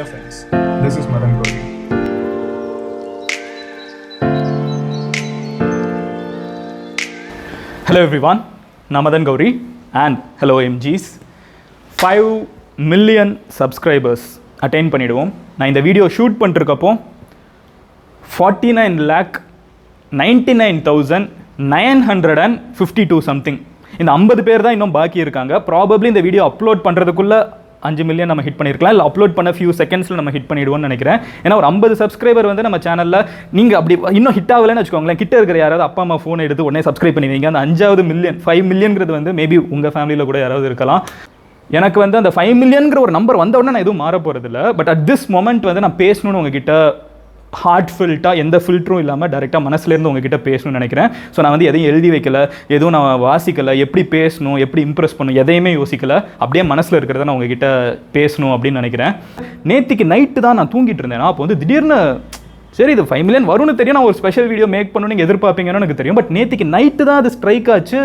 Hello friends, this is Madan Gowri. Hello everyone, I'm Madan Gowri and hello MGs. 5 million subscribers attain பண்ணிடுவோம். நான் இந்த video shoot பண்ணிருக்கப்போ 49,99,952 something. இந்த 50 பேர் தான் இன்னும் பாக்கி இருக்காங்க. ப்ராபப்ளி இந்த வீடியோ அப்லோட் பண்ணுறதுக்குள்ள 5 மில்லியன் நம்ம ஹிட் பண்ணியிருக்கலாம், இல்லை அப்லோட் பண்ண ஃபியூ செகண்ட்ஸில் நம்ம ஹிட் பண்ணிடுவோம்னு நினைக்கிறேன். ஏன்னா ஒரு 50 சப்ஸ்கிரைபர் வந்து நம்ம சேனலில் நீங்கள் அப்படி இன்னும் ஹிட் ஆகலைன்னு வச்சுக்கோங்களேன், கிட்ட இருக்கிற யாராவது அப்பா அம்மா ஃபோன் எடுத்து உடனே சப்ஸ்கிரைப் பண்ணிடுவீங்க. அந்த 5வது மில்லியன் 5 மில்லியன்கிறது வந்து மேபி உங்கள் ஃபேமிலியில் கூட யாராவது இருக்கலாம். எனக்கு வந்து அந்த 5 மில்லியன்கிற ஒரு நம்பர் வந்த உடனே நான் எதுவும் மாற போகிறதில்ல. பட் அட் திஸ் மொமெண்ட் வந்து நான் பேசணும்னு உங்ககிட்ட ஹார்ட்ஃபில்ட்டாக எந்த ஃபில்டரும் இல்லாமல் டேரெக்டாக மனசுலேருந்து உங்ககிட்ட பேசணும்னு நினைக்கிறேன். ஸோ நான் வந்து எதையும் எழுதி வைக்கல, எதுவும் நான் வாசிக்கலை, எப்படி பேசணும், எப்படி இம்ப்ரெஸ் பண்ணணும், எதையுமே யோசிக்கலை. அப்படியே மனசில் இருக்கிறத நான் உங்ககிட்ட பேசணும் அப்படின்னு நினைக்கிறேன். நேற்றுக்கு நைட்டு தான் நான் தூங்கிட்டு இருந்தேன். அப்போ வந்து திடீர்னு சரி இது 5 மில்லியன் வரும்னு தெரியும், நான் ஒரு ஸ்பெஷல் வீடியோ மேக் பண்ணணும் நீங்கள் எதிர்பார்ப்பீங்கன்னு எனக்கு தெரியும். பட் நேற்றுக்கு நைட்டு தான் அது ஸ்ட்ரைக் ஆச்சு,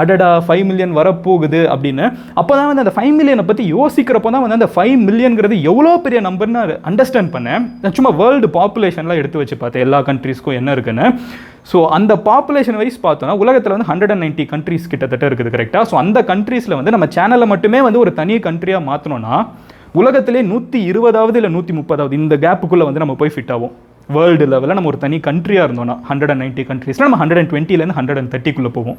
அடடா 5 மில்லியன் வரப்போகுது அப்படின்னு. அப்போ தான் வந்து அந்த 5 மில்லியனை பற்றி யோசிக்கிறப்போ தான் வந்து அந்த 5 மில்லியன்கிறது எவ்வளோ பெரிய நம்பர்னு அண்டர்ஸ்டாண்ட் பண்ணேன். நான் சும்மா வேர்ல்டு பாப்புலேஷன்லாம் எடுத்து வச்சு பார்த்தேன், எல்லா கண்ட்ரீஸ்க்கும் என்ன இருக்குன்னு. ஸோ அந்த பாப்புலேஷன் வைஸ் பார்த்தோன்னா உலகத்தில் வந்து 190 கண்ட்ரீஸ் கிட்டத்தட்ட இருக்குது, கரெக்டாக. ஸோ அந்த கண்ட்ரீஸில் வந்து நம்ம சேனலை மட்டுமே வந்து ஒரு தனி கண்ட்ரியாக மாற்றினோன்னா உலகத்திலே 120வது இல்லை 130வது இந்த கேப்புக்குள்ளே வந்து நம்ம போய் ஃபிட் ஆகும். வேர்ல்டு லெவலில் நம்ம ஒரு தனி கண்ட்ரியாக இருந்தோன்னா 190 கண்ட்ரீஸில் நம்ம 120லேருந்து 130க்குள்ளே போவோம்.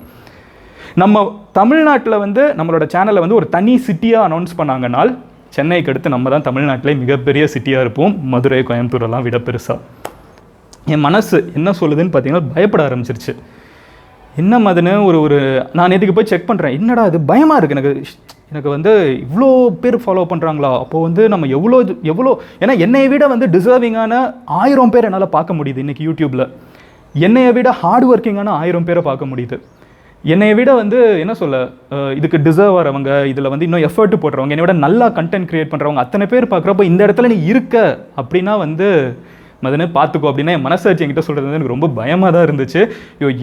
நம்ம தமிழ்நாட்டில் வந்து நம்மளோட சேனலை வந்து ஒரு தனி சிட்டியாக அனௌன்ஸ் பண்ணாங்கனால் சென்னைக்கு அடுத்து நம்ம தான் தமிழ்நாட்டிலே மிகப்பெரிய சிட்டியாக இருப்போம், மதுரை கோயம்புத்தூரெல்லாம் விட பெருசாக. என் மனசு என்ன சொல்லுதுன்னு பார்த்தீங்கன்னா பயப்பட ஆரம்பிச்சிருச்சு. என்ன மதுன்னு ஒரு நான் எதுக்கு போய் செக் பண்ணுறேன், என்னடா இது பயமாக இருக்குது எனக்கு வந்து இவ்வளோ பேர் ஃபாலோ பண்ணுறாங்களா, அப்போது வந்து நம்ம எவ்வளோ ஏன்னா என்னையை விட வந்து டிசர்விங்கான 1000 பேர் என்னால் பார்க்க முடியுது இன்றைக்கி யூடியூப்பில். என்னையை விட ஹார்ட் ஒர்க்கிங்கான 1000 பேரை பார்க்க முடியுது. என்னை விட வந்து என்ன சொல்ல இதுக்கு டிசர்வ் ஆகிறவங்க, இதில் வந்து இன்னும் எஃபர்ட் போடுறவங்க, என்னை விட நல்லா கண்டென்ட் க்ரியேட் பண்ணுறவங்க அத்தனை பேர் பார்க்குறப்போ இந்த இடத்துல நீ இருக்க அப்படின்னா வந்து மதனே பார்த்துக்கோ அப்படின்னா என் மனசாட்சி என்கிட்ட சொல்கிறது வந்து எனக்கு ரொம்ப பயமாக தான் இருந்துச்சு.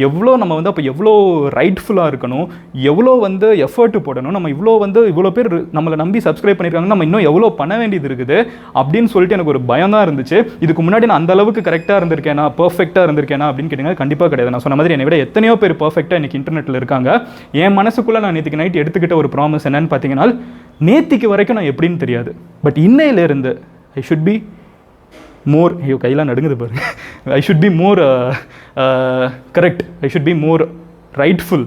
எவ்வளோ நம்ம வந்து அப்போ எவ்வளோ ரைட்ஃபுல்லாக இருக்கணும், எவ்வளோ வந்து எஃபர்ட் போடணும், நம்ம இவ்வளோ பேர் நம்மளை நம்பி சப்ஸ்கிரைப் பண்ணியிருக்காங்க, நம்ம இன்னும் எவ்வளோ பண்ண வேண்டியது இருக்குது அப்படின்னு சொல்லிட்டு எனக்கு ஒரு பயம் தான் இருந்துச்சு. இதுக்கு முன்னாடி நான் அந்த அளவுக்கு கரெக்டாக இருந்திருக்கேனா, பர்ஃபெக்டாக இருந்திருக்கேனா அப்படின்னு கேட்டிங்கன்னா கண்டிப்பாக கிடையாது. நான் சொன்ன மாதிரி என்னை விட எத்தனையோ பேர் பர்ஃபெக்டாக இன்றைக்கி இன்டர்நெட்டில் இருக்காங்க. என் மனசுக்குள்ளே நான் நேற்றுக்கு நைட் எடுத்துக்கிட்ட ஒரு ப்ராமிஸ் என்னன்னு பார்த்தீங்கன்னா, நேற்றுக்கு வரைக்கும் நான் எப்படின்னு தெரியாது, பட் இன்னையிலேருந்து ஐ ஷுட் பி மோர், ஐயோ கையெல்லாம் நடுங்குது பாருங்க, I should be more correct, I should be more rightful,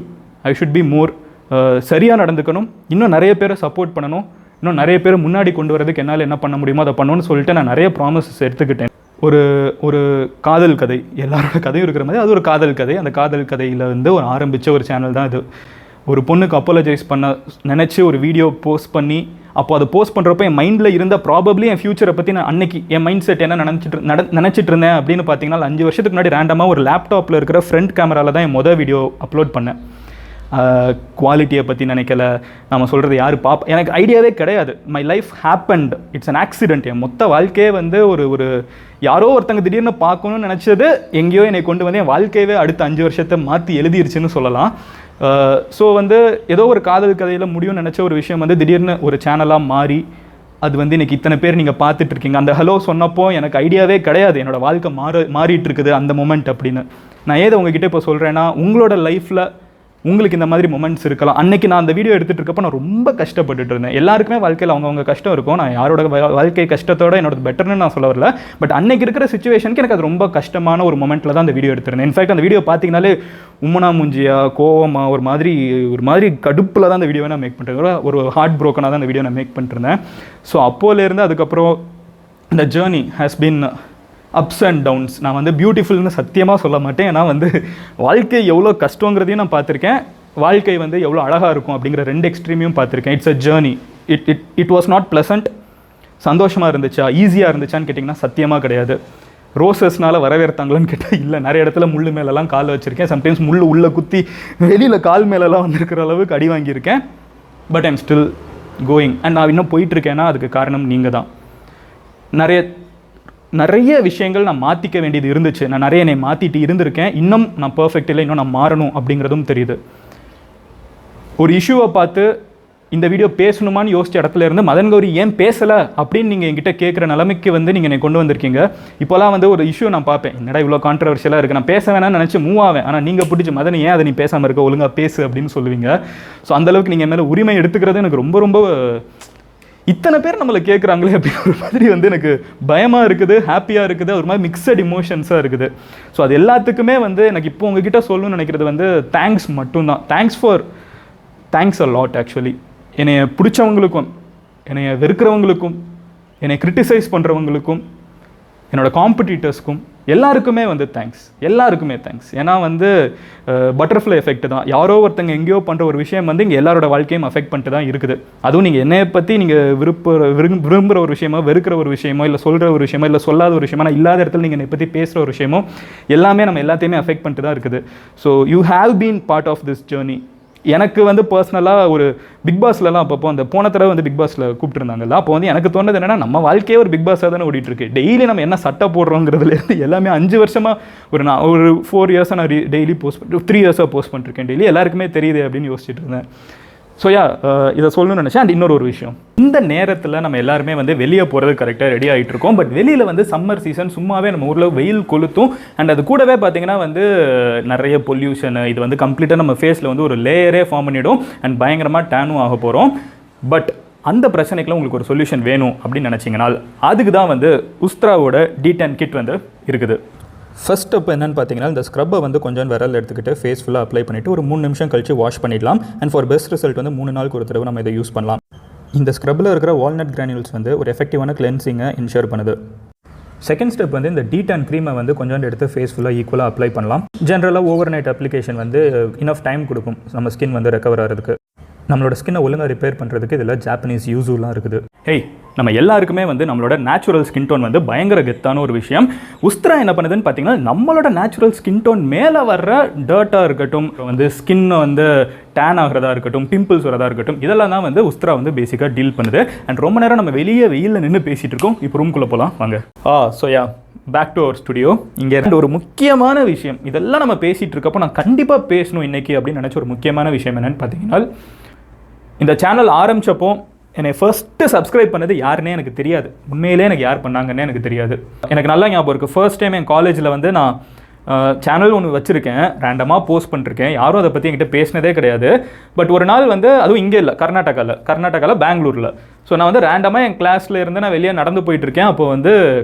I should be more சரியாக நடந்துக்கணும், இன்னும் நிறைய பேரை சப்போர்ட் பண்ணணும், இன்னும் நிறைய பேர் முன்னாடி கொண்டு வரதுக்கு என்னால் என்ன பண்ண முடியுமோ அதை பண்ணணும்னு சொல்லிட்டு நான் நிறைய ப்ராமிசஸ் எடுத்துக்கிட்டேன். ஒரு காதல் கதை, எல்லாரோட கதையும் இருக்கிற மாதிரி அது ஒரு காதல் கதை. அந்த காதல் கதையில் வந்து ஆரம்பித்த ஒரு சேனல் தான் இது. ஒரு பொண்ணுக்கு அப்போலஜைஸ் பண்ண நினச்சி ஒரு வீடியோ போஸ்ட் பண்ணி, அப்போ அதை போஸ்ட் பண்ணுறப்போ என் மைண்டில் இருந்த ப்ராபப்ளி என் ஃபியூச்சரை பற்றி நான் அன்னைக்கு என் மைண்ட் செட் என்ன நினச்சிட்டு இருந்தேன் அப்படின்னு பார்த்தீங்கன்னா 5 வருஷத்துக்கு முன்னாடி ரேண்டமாக ஒரு லேப்டாப்பில் இருக்கிற ஃப்ரண்ட் கேமராவில் தான் என் மொதல் வீடியோ அப்லோட் பண்ணேன். குவாலிட்டியை பற்றி நினைக்கல, நம்ம சொல்கிறது யார் எனக்கு ஐடியாவே கிடையாது. My life happened, it's an accident. என் மொத்த வாழ்க்கையே வந்து ஒரு யாரோ ஒருத்தங்க திடீர்னு பார்க்கணும்னு நினச்சது எங்கேயோ என்னை கொண்டு வந்து என் வாழ்க்கையவே அடுத்த 5 வருஷத்தை மாற்றி எழுதிருச்சுன்னு சொல்லலாம். ஸோ வந்து ஏதோ ஒரு காதல் கதையில் முடியும்னு நினச்ச ஒரு விஷயம் வந்து திடீர்னு ஒரு சேனலாக மாறி அது வந்து இன்றைக்கி இத்தனை பேர் நீங்கள் பார்த்துட்ருக்கீங்க. அந்த ஹலோ சொன்னப்போ எனக்கு ஐடியாவே கிடையாது என்னோடய வாழ்க்கை மாறிட்டு இருக்குது அந்த மொமெண்ட் அப்படின்னு. நான் ஏதை உங்ககிட்ட இப்போ சொல்கிறேன்னா, உங்களோட லைஃப்பில் உங்களுக்கு இந்த மாதிரி மொமெண்ட்ஸ் இருக்கலாம். அன்றைக்கி நான் அந்த வீடியோ எடுத்துகிட்டு இருக்கப்போ நான் ரொம்ப கஷ்டப்பட்டுட்டு இருந்தேன். எல்லாருக்குமே வாழ்க்கையில் அவங்கவுங்க கஷ்டம் இருக்கும். நான் யாரோட வாழ்க்கை கஷ்டத்தோட என்னோட பெட்டர்னு நான் சொல்ல வரல. பட் அன்றைக்கி இருக்கிற சிச்சுவேஷனுக்கு எனக்கு அது ரொம்ப கஷ்டமான ஒரு மொமெண்ட்டில் தான் அந்த வீடியோ எடுத்திருந்தேன். இன்ஃபேக்ட் அந்த வீடியோ பார்த்தீங்கனாலே உம்மனா மூஞ்சியா, கோவமாக, ஒரு மாதிரி கடுப்பில் தான் அந்த வீடியோவை நான் மேக் பண்ணுறேன். ஒரு ஹார்ட் ப்ரோக்கனாக தான் அந்த வீடியோ நான் மேக் பண்ணிட்டுருந்தேன். ஸோ அப்போலேருந்து அதுக்கப்புறம் இந்த journey has been ups and downs. நான் வந்து பியூட்டிஃபுல்னு சத்தியமாக சொல்ல மாட்டேன். ஏன்னா வந்து வாழ்க்கை எவ்வளோ கஷ்டங்கிறதையும் நான் பார்த்துருக்கேன், வாழ்க்கை வந்து எவ்வளோ அழகாக இருக்கும் அப்படிங்கிற 2 எக்ஸ்ட்ரீமையும் பார்த்துருக்கேன். It's a journey. It was not pleasant. சந்தோஷமாக இருந்துச்சா, ஈஸியாக இருந்துச்சான்னு கேட்டிங்கன்னா சத்தியமாக கிடையாது. ரோசஸ்னால் வரவேற்றாங்களான்னு கேட்டால் இல்லை. நிறைய இடத்துல முள் மேலெல்லாம் கால் வச்சுருக்கேன். சம்டைம்ஸ் முள் உள்ளே குத்தி வெளியில் கால் மேலெல்லாம் வந்திருக்கிற அளவுக்கு அடி வாங்கியிருக்கேன். But I'm still going and நான் இன்னும் போயிட்டுருக்கேன்னா அதுக்கு காரணம் நீங்கள் தான். நிறைய விஷயங்கள் நான் மாற்றிக்க வேண்டியது இருந்துச்சு. நான் நிறைய என்னை மாற்றிட்டு இருந்திருக்கேன். இன்னும் நான் பர்ஃபெக்ட் இல்லை, இன்னும் நான் மாறணும் அப்படிங்கிறதும் தெரியுது. ஒரு இஷ்யூவை பார்த்து இந்த வீடியோ பேசணுமான்னு யோசிச்ச இடத்துல இருந்து மதன் கௌரி ஏன் பேசலை அப்படின்னு நீங்கள் என்கிட்ட கேட்குற நிலைமைக்கு வந்து நீங்கள் என்னை கொண்டு வந்திருக்கீங்க. இப்போலாம் வந்து ஒரு இஷ்யூ நான் பார்ப்பேன், என்னடா இவ்வளோ கான்ட்ரவர்ஷியலாக இருக்குது, நான் பேச வேணாம்னு நினச்சி மூவ் ஆவேன், ஆனால் நீங்கள் பிடிச்சி மதன் ஏன் அதை நீ பேசாமல் இருக்க, ஒழுங்காக பேசு அப்படின்னு சொல்லுவீங்க. ஸோ அந்தளவுக்கு நீங்கள் மேலே உரிமை எடுத்துக்கிறது எனக்கு ரொம்ப ரொம்ப இத்தனை பேர் நம்மளை கேட்குறாங்களே அப்படின்னு ஒரு மாதிரி வந்து எனக்கு பயமாக இருக்குது, ஹாப்பியாக இருக்குது, ஒரு மாதிரி மிக்சட் இமோஷன்ஸாக இருக்குது. ஸோ அது எல்லாத்துக்குமே வந்து எனக்கு இப்போ உங்ககிட்ட சொல்லணும்னு நினைக்கிறது வந்து தேங்க்ஸ் மட்டும்தான். Thanks a lot actually. என்னை பிடிச்சவங்களுக்கும், என்னை வெறுக்கிறவங்களுக்கும், என்னை கிரிட்டிசைஸ் பண்ணுறவங்களுக்கும், என்னோடய காம்படிட்டர்ஸ்க்கும் எல்லாருக்குமே வந்து எல்லாருக்குமே தேங்க்ஸ். ஏன்னா வந்து பட்டர்ஃப்ளை எஃபெக்ட் தான். யாரோ ஒருத்தங்க எங்கேயோ பண்ணுற ஒரு விஷயம் வந்து இங்கே எல்லாரோட வாழ்க்கையும் அஃபெக்ட் பண்ணிட்டு தான் இருக்குது. அதுவும் நீங்கள் என்னை பற்றி நீங்கள் விரும்புகிற ஒரு விஷயமோ, வெறுக்கிற ஒரு விஷயமோ, இல்லை சொல்கிற ஒரு விஷயமோ, இல்லை சொல்லாத ஒரு விஷயமோ, நான் இல்லாத இடத்துல நீங்கள் என்னை பற்றி பேசுகிற ஒரு விஷயமோ எல்லாமே நம்ம எல்லாத்தையுமே அஃபெக்ட் பண்ணிட்டு தான் இருக்குது. So you have been part of this journey. எனக்கு வந்து பர்சனலாக ஒரு பிக் பாஸ்லலாம் அப்பப்போ அந்த போன தடவை வந்து பிக் பாஸில் கூப்பிட்டுருந்தாங்கல்ல, அப்போ வந்து எனக்கு தோணுது என்னன்னா, நம்ம வாழ்க்கையே ஒரு பிக் பாஸாக தானே ஓடிட்டுருக்கு. டெய்லி நம்ம என்ன சட்டை போடுறோங்கிறதுலேருந்து எல்லாமே 5 வருஷமாக ஒரு 4 இயர்ஸாக நான் டெய்லி போஸ்ட் 3 இயர்ஸாக போஸ்ட் பண்ணிருக்கேன். டெய்லி எல்லாருக்குமே தெரியுது அப்படின்னு யோசிச்சுட்டு இருந்தேன். ஸோ இதை சொல்லணும்னு நினச்சேன். அண்ட் இன்னொரு விஷயம், இந்த நேரத்தில் நம்ம எல்லாருமே வந்து வெளியே போகிறது கரெக்டாக ரெடி ஆகிட்டு இருக்கோம். பட் வெளியில் வந்து சம்மர் சீசன் சும்மாவே நம்ம ஊரில் வெயில் கொளுத்தும். அண்ட் அது கூடவே பார்த்தீங்கன்னா வந்து நிறைய பொல்யூஷன், இது வந்து கம்ப்ளீட்டாக நம்ம ஃபேஸில் வந்து ஒரு லேயரே ஃபார்ம் பண்ணிவிடும். அண்ட் பயங்கரமாக டேனும் ஆக போகிறோம். பட் அந்த பிரச்சனைக்குலாம் உங்களுக்கு ஒரு சொல்யூஷன் வேணும் அப்படின்னு நினச்சிங்கன்னா அதுக்கு தான் வந்து உஸ்த்ராவோட D10 கிட் வந்து இருக்குது. ஃபர்ஸ்ட் ஸ்டெப் என்னென்னு பார்த்தீங்கன்னா, இந்த ஸ்க்ரப்பை வந்து கொஞ்சம் விரல் எடுத்துக்கிட்டு ஃபேஸ் ஃபுல்லாக அப்ளை பண்ணிவிட்டு ஒரு 3 நிமிஷம் கழிச்சு வாஷ் பண்ணிடலாம். அண்ட் ஃபார் பெஸ்ட் ரிசல்ட் வந்து 3 நாளுக்கு ஒரு தடவை நம்ம இதை யூஸ் பண்ணலாம். இந்த ஸ்க்ரப்பில் இருக்கிற வால்நட் கிரானியூல்ஸ் வந்து ஒரு எஃபெக்டிவான கிளென்சிங்கை இன்ஷூர் பண்ணுது. செகண்ட் ஸ்டெப் வந்து இந்த D10 க்ரீமை வந்து கொஞ்சம் எடுத்து ஃபேஸ் ஃபுல்லாக ஈக்குவலாக அப்ளை பண்ணலாம். ஜென்ரலாக ஓவர் நைட் அப்ளிகேஷன் வந்து இனஃப் டைம் கொடுக்கும் நம்ம ஸ்கின் வந்து ரெக்கவர் ஆகிறதுக்கு. நம்மளோட ஸ்கின்னை ஒழுங்காக ரிப்பேர் பண்ணுறதுக்கு இதில் ஜாப்பனீஸ் யூஸுலாம் இருக்குது. நம்ம எல்லாருக்குமே வந்து நம்மளோட நேச்சுரல் ஸ்கின் டோன் வந்து பயங்கர கெத்தான ஒரு விஷயம். உஸ்த்ரா என்ன பண்ணுதுன்னு பார்த்தீங்கன்னா, நம்மளோட நேச்சுரல் ஸ்கின் டோன் மேலே வர்ற டர்ட்டாக இருக்கட்டும், வந்து ஸ்கின் வந்து டேன் ஆகிறதா இருக்கட்டும், பிம்பிள்ஸ் வரதா இருக்கட்டும், இதெல்லாம் தான் வந்து உஸ்த்ரா வந்து பேசிக்காக டீல் பண்ணுது. அண்ட் ரொம்ப நேரம் நம்ம வெளியே வெயிலில் நின்று பேசிகிட்டு இருக்கோம். இப்போ ரூம்குள்ளே போகலாம் வாங்க. Back to our studio. இங்கே ஒரு முக்கியமான விஷயம், இதெல்லாம் நம்ம பேசிகிட்டு இருக்கப்போ நான் கண்டிப்பாக பேசணும் இன்றைக்கி அப்படின்னு நினச்ச ஒரு முக்கியமான விஷயம் என்னென்னு பார்த்தீங்கன்னா, இந்த சேனல் ஆரம்பித்தப்போ என்னை ஃபர்ஸ்ட்டு சப்ஸ்கிரைப் பண்ணது யாருன்னே எனக்கு தெரியாது. உண்மையிலே எனக்கு யார் பண்ணாங்கன்னே எனக்கு தெரியாது. எனக்கு நல்லா ஞாபகம் இருக்குது, ஃபர்ஸ்ட் டைம் என் காலேஜில் வந்து நான் சேனல் ஒன்று வச்சுருக்கேன், ரேண்டமாக போஸ்ட் பண்ணிருக்கேன். யாரும் அதை பற்றி என்கிட்ட பேசினதே கிடையாது. பட் ஒரு நாள் வந்து அதுவும் இங்கே இல்லை, கர்நாடகாவில் பெங்களூரில். ஸோ நான் வந்து ரேண்டமாக என் கிளாஸில் இருந்து நான் வெளியே நடந்து போயிட்டுருக்கேன். அப்போ வந்து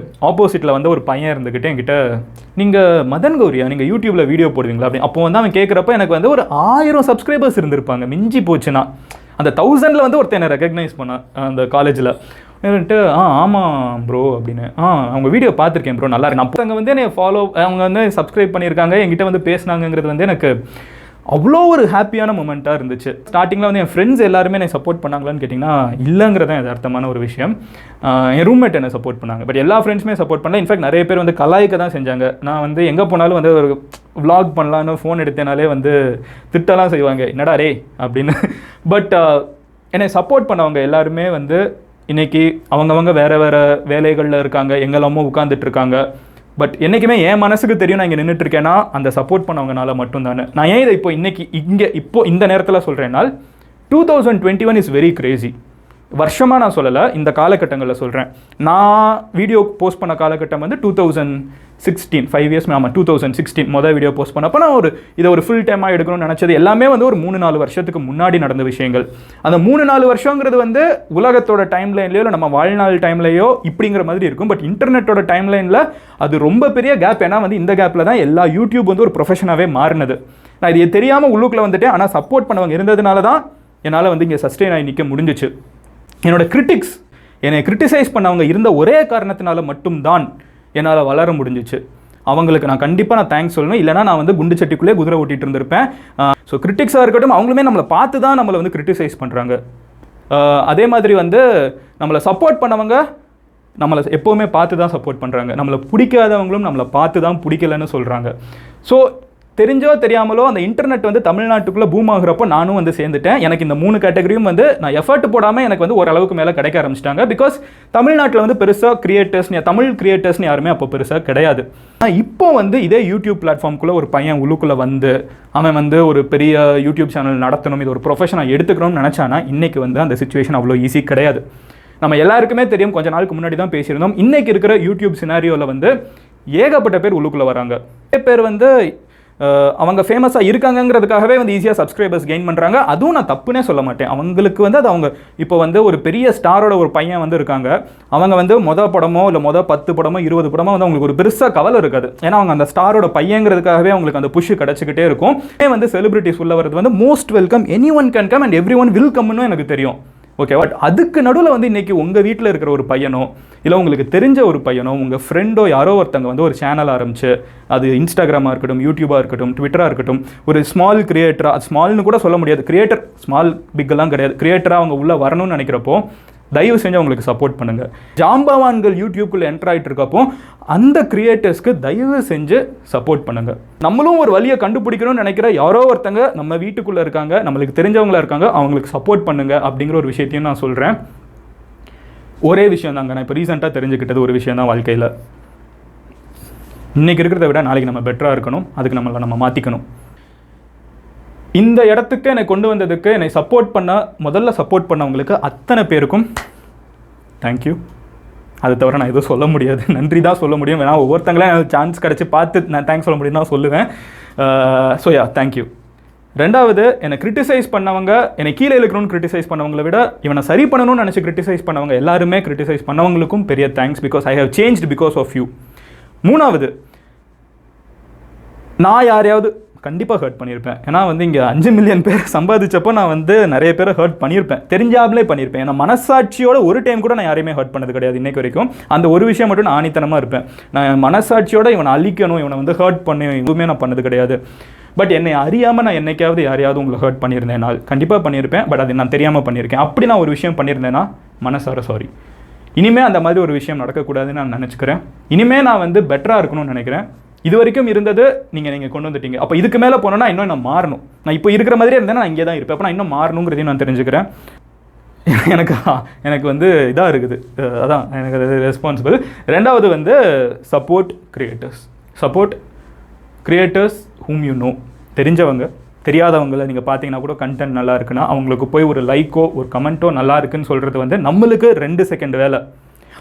ஆப்போசிட்டில் வந்து ஒரு பையன் இருந்துக்கிட்டு என்கிட்ட, நீங்கள் மதன் கௌரியா, நீங்கள் யூடியூப்பில் வீடியோ போடுவீங்களா அப்படின்னு. அப்போ வந்து அவன் கேட்குறப்ப எனக்கு வந்து ஒரு 1000 சப்ஸ்கிரைபர்ஸ் இருந்திருப்பாங்க, மிஞ்சி போச்சுன்னா. அந்த 1000ல் வந்து ஒருத்தர் என்னை ரெக்கக்னைஸ் பண்ணான் அந்த காலேஜில். வந்துட்டு ஆமாம் ப்ரோ அப்படின்னு, அவங்க வீடியோ பார்த்துருக்கேன் ப்ரோ, நல்லா இருக்கு. அப்போ அங்கே வந்து என்னை அவங்க வந்து சப்ஸ்கிரைப் பண்ணியிருக்காங்க, என்கிட்ட வந்து பேசினாங்கிறது வந்து எனக்கு அவ்வளோ ஒரு ஹாப்பியான மூமெண்ட்டாக இருந்துச்சு. ஸ்டார்டிங்கில் வந்து என் ஃப்ரெண்ட்ஸ் எல்லாருமே என்னை சப்போர்ட் பண்ணாங்களான்னு கேட்டிங்கன்னா இல்லைங்கிறதான் யதார்த்தமான ஒரு விஷயம். என் ரூம்மேட் என்னை சப்போர்ட் பண்ணாங்க, பட் எல்லா ஃப்ரெண்ட்ஸுமே சப்போர்ட் பண்ணல. இன்ஃபேக்ட் நிறைய பேர் வந்து கலாய்க்க தான் செஞ்சாங்க. நான் வந்து எங்கே போனாலும் வந்து ஒரு vlog பண்ணலான்னு ஃபோன் எடுத்தேனாலே வந்து திட்டலாம் செய்வாங்க, என்னடா ரே அப்படின்னு. பட் என்னை சப்போர்ட் பண்ணவங்க எல்லாருமே வந்து இன்றைக்கி அவங்கவங்க வேறு வேறு வேலைகளில் இருக்காங்க, எங்கெல்லாமோ உட்காந்துட்ருக்காங்க. பட் என்றைக்குமே என் மனசுக்கு தெரியும் நான் இங்கே நின்றுட்டுருக்கேன்னா அந்த சப்போர்ட் பண்ணவங்கனால மட்டும்தானே. நான் ஏன் இதை இப்போ இந்த நேரத்தில் சொல்கிறேன்னால், 2021 இஸ் வெரி கிரேசி. வருஷமாக நான் சொல்லலை, இந்த காலகட்டங்களில் சொல்கிறேன். நான் வீடியோ போஸ்ட் பண்ண காலகட்டம் வந்து 2016, 5 இயர்ஸ். ஆமாம், 2016 மொதல் வீடியோ போஸ்ட் பண்ணப்போ நான் இதை ஒரு ஃபுல் டைமாக எடுக்கணும்னு நினச்சது எல்லாமே வந்து ஒரு 3-4 வருஷத்துக்கு முன்னாடி நடந்த விஷயங்கள். அந்த 3-4 வருஷங்கிறது வந்து உலகத்தோட டைம்லைன்லையோ இல்லை நம்ம வாழ்நாள் டைம்லையோ இப்படிங்கிற மாதிரி இருக்கும். பட் இன்டர்நெட்டோட டைம்லைனில் அது ரொம்ப பெரிய கேப். ஏன்னா வந்து இந்த கேப்பில் தான் எல்லா யூடியூப் வந்து ஒரு ப்ரொஃபஷனாகவே மாறினது. நான் இது தெரியாமல் உள்ளுக்குள்ளே வந்துட்டேன். ஆனால் சப்போர்ட் பண்ணவங்க இருந்ததுனால தான் என்னால் வந்து இங்கே சஸ்டெயின் ஆகி நிற்க முடிஞ்சிச்சு. என்னோட கிரிட்டிக்ஸ், என்னை கிரிட்டிசைஸ் பண்ணவங்க இருந்த ஒரே காரணத்தினால மட்டும்தான் என்னால் வளர முடிஞ்சிச்சு. அவங்களுக்கு நான் கண்டிப்பாக தேங்க்ஸ் சொல்லணும். இல்லைனா நான் வந்து குண்டு சட்டிக்குள்ளே குதிரை ஓட்டிகிட்டு இருந்திருப்பேன். ஸோ கிரிட்டிக்ஸாக இருக்கட்டும், அவங்களுமே நம்மளை பார்த்து தான் நம்மளை வந்து கிரிட்டிசைஸ் பண்ணுறாங்க. அதே மாதிரி வந்து நம்மளை சப்போர்ட் பண்ணவங்க நம்மளை எப்போவுமே பார்த்து தான் சப்போர்ட் பண்ணுறாங்க. நம்மளை பிடிக்காதவங்களும் நம்மளை பார்த்து தான் பிடிக்கலன்னு சொல்கிறாங்க. ஸோ தெரிஞ்சோ தெரியாமலோ அந்த இன்டர்நெட் வந்து தமிழ்நாட்டுக்குள்ளே பூம் ஆகுறப்போ நானும் வந்து சேர்ந்துட்டேன். எனக்கு இந்த 3 கேட்டகரியும் வந்து நான் எஃபர்ட் போடாமல் எனக்கு வந்து ஓரளவுக்கு மேலே கிடைக்க ஆரம்பிச்சிட்டாங்க. பிகாஸ் தமிழ்நாட்டில் வந்து பெருசாக தமிழ் கிரியேட்டர்ஸ்னு யாருமே அப்போ பெருசாக கிடையாது. இப்போ வந்து இதே யூடியூப் பிளாட்ஃபார்முக்குள்ளே ஒரு பையன் உள்ளுக்குள்ளே வந்து அவன் வந்து ஒரு பெரிய யூடியூப் சேனல் நடத்தணும், இது ஒரு ப்ரொஃபஷனாக எடுத்துக்கணும்னு நினச்சானா இன்றைக்கி வந்து அந்த சிச்சுவேஷன் அவ்வளோ ஈஸி கிடையாது. நம்ம எல்லாருக்குமே தெரியும், கொஞ்ச நாளுக்கு முன்னாடி தான் பேசியிருந்தோம், இன்றைக்கி இருக்கிற யூடியூப் சினாரியோவில் வந்து ஏகப்பட்ட பேர் உள்ளுக்குள்ளே வராங்க. பேர் வந்து அவங்க ஃபேமஸாக இருக்காங்கங்கிறதுக்காகவே வந்து ஈஸியாக சப்ஸ்கிரைபர்ஸ் கெயின் பண்ணுறாங்க. அதுவும் நான் தப்புனே சொல்ல மாட்டேன். அவங்களுக்கு வந்து அது அவங்க இப்போ வந்து ஒரு பெரிய ஸ்டாரோட ஒரு பையன் வந்து இருக்காங்க. அவங்க வந்து படமோ இல்லை 10 படமோ 20 படமோ வந்து அவங்களுக்கு ஒரு பெருசாக கவலை இருக்காது. ஏன்னா அவங்க அந்த ஸ்டாரோட பையங்கிறதுக்காகவே அவங்களுக்கு அந்த புஷ் கிடச்சிக்கிட்டே இருக்கும். வந்து செலிபிரிட்டிஸ் உள்ள வரது வந்து most welcome, anyone can come and everyone will கம்னு எனக்கு தெரியும். ஓகே, பட் அதுக்கு நடுவில் வந்து இன்றைக்கி உங்கள் வீட்டில் இருக்கிற ஒரு பையனோ இல்லை உங்களுக்கு தெரிஞ்ச ஒரு பையனோ உங்கள் ஃப்ரெண்டோ யாரோ ஒருத்தங்க வந்து ஒரு சேனல் ஆரம்பிச்சு, அது இன்ஸ்டாகிராமாக இருக்கட்டும், யூடியூபாக இருக்கட்டும், ட்விட்டராக இருக்கட்டும், ஒரு ஸ்மால் கிரியேட்டராக, அது ஸ்மால்னு கூட சொல்ல முடியாது, கிரியேட்டர் ஸ்மால் பிக்கெல்லாம் கிடையாது, கிரியேட்டராக அவங்க உள்ளே வரணும்னு நினைக்கிறப்போ தயவு செஞ்சு அவங்களுக்கு சப்போர்ட் பண்ணுங்கள். ஜாம்பவான்கள் யூடியூப்குள்ளே என்டர் ஆகிட்டு இருக்கப்போ அந்த கிரியேட்டர்ஸ்க்கு தயவு செஞ்சு சப்போர்ட் பண்ணுங்கள். நம்மளும் ஒரு வழியை கண்டுபிடிக்கணும்னு நினைக்கிற யாரோ ஒருத்தங்க நம்ம வீட்டுக்குள்ளே இருக்காங்க, நம்மளுக்கு தெரிஞ்சவங்களா இருக்காங்க, அவங்களுக்கு சப்போர்ட் பண்ணுங்கள் அப்படிங்கிற ஒரு விஷயத்தையும் நான் சொல்கிறேன். ஒரே விஷயம் தாங்க, நான் இப்போ ரீசெண்டாக தெரிஞ்சுக்கிட்டது ஒரு விஷயம் தான் வாழ்க்கையில். இன்றைக்கி இருக்கிறத விட நாளைக்கு நம்ம பெட்டராக இருக்கணும், அதுக்கு நம்ம மாற்றிக்கணும். இந்த இடத்துக்கு என்னை கொண்டு வந்ததுக்கு என்னை முதல்ல சப்போர்ட் பண்ணவங்களுக்கு அத்தனை பேருக்கும் தேங்க்யூ. அது தவிர நான் எதுவும் சொல்ல முடியாது, நன்றி தான் சொல்ல முடியும். ஏன்னா ஒவ்வொருத்தங்களையும் சான்ஸ் கிடச்சி பார்த்து நான் தேங்க்ஸ் சொல்ல முடியும்னு தான் சொல்லுவேன். So yeah, thank you. ரெண்டாவது, என்னை கிரிட்டிசைஸ் பண்ணவங்க, என்னை கீழே இழுக்கணும்னு கிரிட்டிசைஸ் பண்ணவங்களை விட இவனை சரி பண்ணணும்னு நினச்சி கிரிட்டிசைஸ் பண்ணவங்க எல்லாருமே கிரிட்டிசைஸ் பண்ணவங்களுக்கும் பெரிய thanks. Because I have changed because of you. மூணாவது, நான் யாரையாவது கண்டிப்பாக ஹர்ட் பண்ணியிருப்பேன். ஏன்னா வந்து இங்கே 5 மில்லியன் பேர் சம்பாதிச்சப்போ நான் வந்து நிறைய பேரை ஹர்ட் பண்ணியிருப்பேன், தெரிஞ்சாமலே பண்ணியிருப்பேன். ஏன்னா மனசாட்சியோட ஒரு டைம் கூட நான் யாரையுமே ஹர்ட் பண்ணது கிடையாது இன்றைக்கு வரைக்கும். அந்த ஒரு விஷயம் மட்டும் நான் ஆணித்தனமாக இருப்பேன். நான் மனசாட்சியோட இவனை அழிக்கணும், இவனை வந்து ஹர்ட் பண்ணி எதுவுமே நான் பண்ணது கிடையாது. பட் என்னை அறியாமல் நான் என்னைக்காவது யாரையாவது உங்களை ஹர்ட் பண்ணியிருந்தேன், நான் கண்டிப்பாக பண்ணியிருப்பேன். பட் அது நான் தெரியாமல் பண்ணியிருக்கேன். அப்படி நான் ஒரு விஷயம் பண்ணியிருந்தேன்னா மனசார சாரி. இனிமேல் அந்த மாதிரி ஒரு விஷயம் நடக்கக்கூடாதுன்னு நான் நினச்சிக்கிறேன். இனிமேல் நான் வந்து பெட்டராக இருக்கணும்னு நினைக்கிறேன். இது வரைக்கும் இருந்தது நீங்கள் கொண்டு வந்துட்டீங்க. அப்போ இதுக்கு மேலே போனோன்னா இன்னும் நான் மாறணும். நான் இப்போ இருக்கிற மாதிரியே இருந்தேன்னா நான் இங்கே தான் இருப்பேன். அப்போ நான் இன்னும் மாறணுங்கிறதையும் நான் தெரிஞ்சுக்கிறேன். எனக்கு வந்து இதாக இருக்குது, அதான் எனக்கு ரெஸ்பான்சிபிள். ரெண்டாவது வந்து support creators whom you know. தெரிஞ்சவங்க, தெரியாதவங்களை நீங்கள் பார்த்தீங்கன்னா கூட கண்டென்ட் நல்லா இருக்குன்னா அவங்களுக்கு போய் ஒரு லைக்கோ ஒரு கமெண்ட்டோ நல்லா இருக்குன்னு சொல்கிறது வந்து நம்மளுக்கு 2 செகண்ட் வேலை.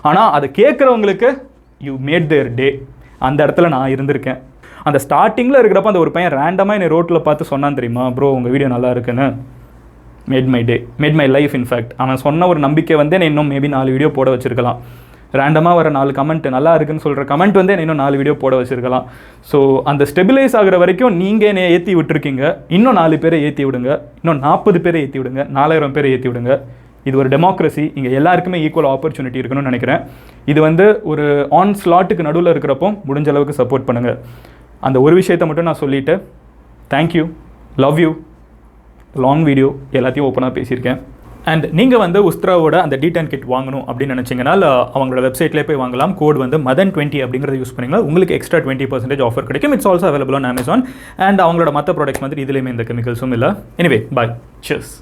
ஆனால் அதை கேட்குறவங்களுக்கு யூ மேட் தேர் டே. அந்த இடத்துல நான் இருந்திருக்கேன். அந்த ஸ்டார்டிங்கில் இருக்கிறப்ப அந்த ஒரு பையன் ரேண்டமாக என்னை ரோட்டில் பார்த்து சொன்னான் தெரியுமா, ப்ரோ உங்கள் வீடியோ நல்லா இருக்குன்னு. Made my day, made my life. In fact அவன் சொன்ன ஒரு நம்பிக்கை வந்து என்னை இன்னும் மேபி 4 வீடியோ போட வச்சிருக்கலாம். ரேண்டமாக வர 4 கமெண்ட் நல்லா இருக்குன்னு சொல்கிற கமெண்ட் வந்து என்னை இன்னும் 4 வீடியோ போட வச்சிருக்கலாம். ஸோ அந்த ஸ்டெபிலைஸ் ஆகிற வரைக்கும் நீங்கள் என்னை ஏற்றி விட்டுருக்கீங்க. இன்னும் 4 பேரை ஏற்றி விடுங்க, இன்னும் 40 பேரை ஏற்றி விடுங்க, 4000 பேரை ஏற்றி விடுங்க. இது ஒரு டெமோக்ரஸி, இங்கே எல்லாருக்குமே ஈக்குவல் ஆப்பர்ச்சுனிட்டி இருக்கணும்னு நினைக்கிறேன். இது வந்து ஒரு ஆன் ஸ்லாட்டுக்கு நடுவில் இருக்கிறப்போ முடிஞ்ச அளவுக்கு சப்போர்ட் பண்ணுங்கள். அந்த ஒரு விஷயத்தை மட்டும் நான் சொல்லிவிட்டு thank you, love you. Long video, எல்லாத்தையும் ஓப்பனாக பேசியிருக்கேன். அண்ட் நீங்கள் வந்து உஸ்த்ராவோட அந்த D-Tan கிட் வாங்கணும் அப்படின்னு நினச்சிங்கன்னா அவங்களோட வெப்சைட்லேயே போய் வாங்கலாம். கோட் வந்து Madan20 அப்படிங்கிறத யூஸ் பண்ணிங்கன்னா உங்களுக்கு எக்ஸ்ட்ரா 20% ஆஃபர் கிடைக்கும். It's also available on Amazon. And அவங்களோட மற்ற ப்ராடக்ட்ஸ் மாதிரி இதுலேயுமே இந்த கெமிக்கல்ஸும் இல்லை. எனிவே, பாய், சியர்ஸ்.